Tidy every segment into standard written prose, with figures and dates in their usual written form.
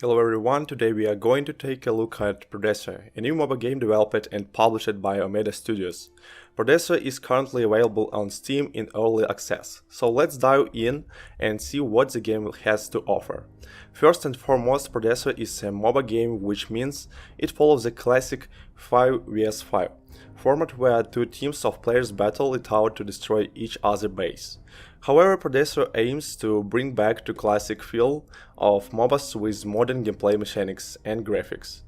Hello everyone, today we are going to take a look at Predecessor, a new mobile game developed and published by Omeda Studios. Predecessor is currently available on Steam in early access, so let's dive in and see what the game has to offer. First and foremost, Predecessor is a mobile game, which means it follows the classic 5 vs 5 format where two teams of players battle it out to destroy each other's base. However, Predecessor aims to bring back the classic feel of MOBAs with modern gameplay mechanics and graphics.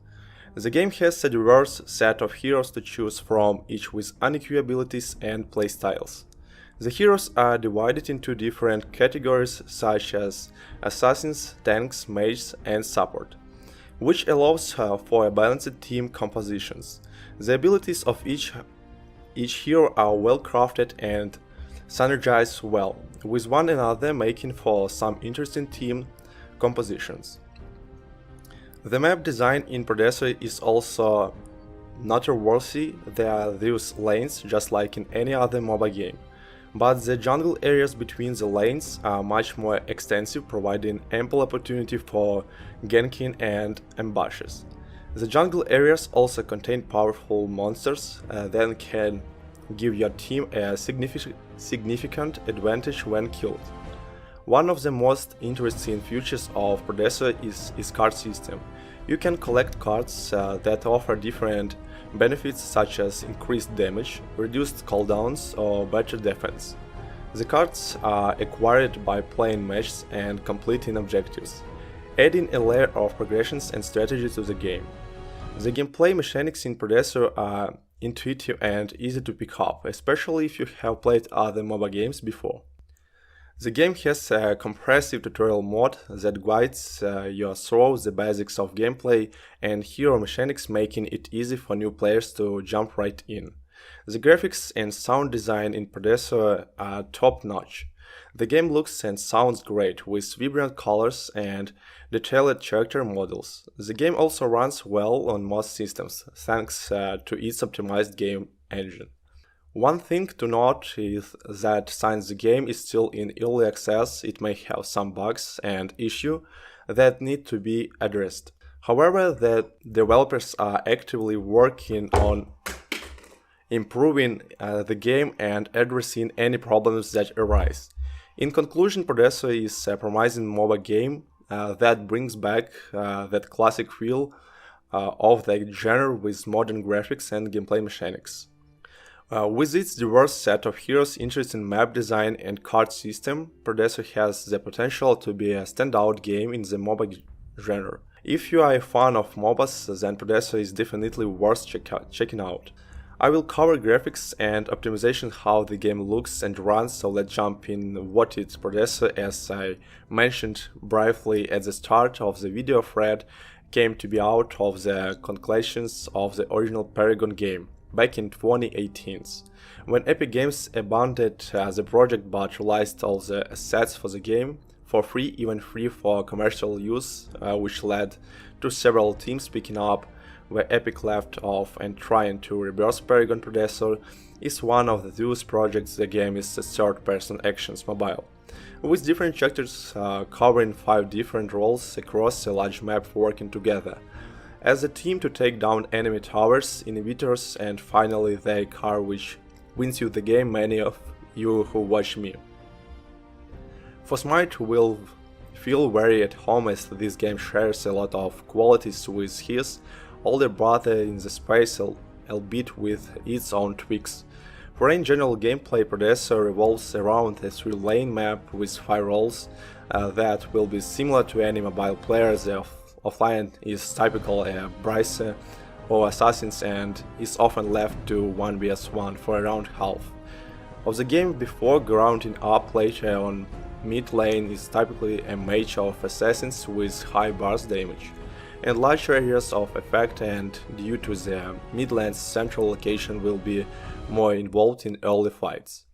The game has a diverse set of heroes to choose from, each with unique abilities and playstyles. The heroes are divided into different categories such as assassins, tanks, mages, and support, which allows for a balanced team compositions. The abilities of each hero are well crafted and synergize well with one another, making for some interesting team compositions. The map design in Predecessor is also noteworthy. There are these lanes just like in any other mobile game, but the jungle areas between the lanes are much more extensive, providing ample opportunity for ganking and ambushes. The jungle areas also contain powerful monsters that can give your team a significant advantage when killed. One of the most interesting features of Predecessor is card system. You can collect cards that offer different benefits such as increased damage, reduced cooldowns, or better defense. The cards are acquired by playing matches and completing objectives, adding a layer of progressions and strategy to the game. The gameplay mechanics in Predecessor are intuitive and easy to pick up, especially if you have played other MOBA games before. The game has a comprehensive tutorial mode that guides you through the basics of gameplay and hero mechanics, making it easy for new players to jump right in. The graphics and sound design in Predecessor are top-notch. The game looks and sounds great, with vibrant colors and detailed character models. The game also runs well on most systems, thanks to its optimized game engine. One thing to note is that since the game is still in early access, it may have some bugs and issues that need to be addressed. However, the developers are actively working on improving the game and addressing any problems that arise. In conclusion, Predecessor is a promising mobile game that brings back that classic feel of the genre with modern graphics and gameplay mechanics. With its diverse set of heroes, interesting map design, and card system, Predecessor has the potential to be a standout game in the MOBA genre. If you are a fan of MOBAs, then Predecessor is definitely worth checking out. I will cover graphics and optimization, how the game looks and runs, so let's jump in what is Predecessor. As I mentioned briefly at the start of the video, Fred came to be out of the conclusions of the original Paragon game back in 2018, when Epic Games abandoned the project but released all the assets for the game for free, even free for commercial use, which led to several teams picking up where Epic left off and trying to rebirth Paragon. Predecessor is one of those projects. The game is a third-person actions mobile, with different chapters covering 5 different roles across a large map working together as a team to take down enemy towers, inhibitors, and finally the car which wins you the game, many of you who watch me. For Smite will feel very at home, as this game shares a lot of qualities with his older brother in the space, albeit with its own tweaks. For in general gameplay, Predecessor revolves around a 3-lane map with 5 roles that will be similar to any mobile players. Offline is typical Bryce or assassins and is often left to 1 vs 1 for around half of the game before grounding up later on. Mid lane is typically a mage of assassins with high burst damage and large areas of effect, and due to the mid lane's central location will be more involved in early fights.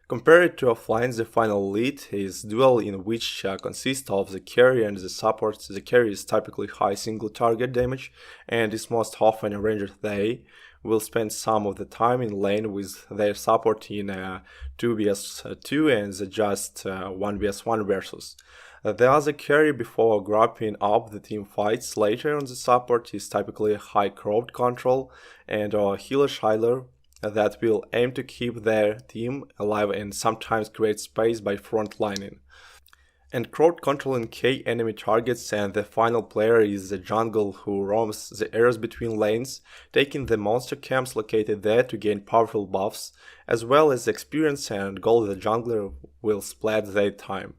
Compared to offline, the final lead is duel, in which consists of the carry and the support. The carry is typically high single target damage and is most often a ranger. They will spend some of the time in lane with their support in 2 vs 2 and just 1 vs 1 versus. The other carry before grappling up the team fights later on the support is typically high crowd control and a healer Shiler that will aim to keep their team alive and sometimes create space by frontlining. And crowd controlling key enemy targets, and the final player is the jungle who roams the areas between lanes, taking the monster camps located there to gain powerful buffs, as well as experience and gold. The jungler will split their time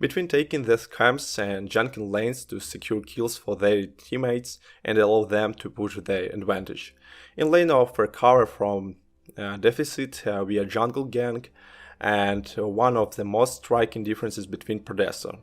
between taking these camps and junking lanes to secure kills for their teammates and allow them to push their advantage. In lane of recover from deficit, we are jungle gang, and one of the most striking differences between Predecessor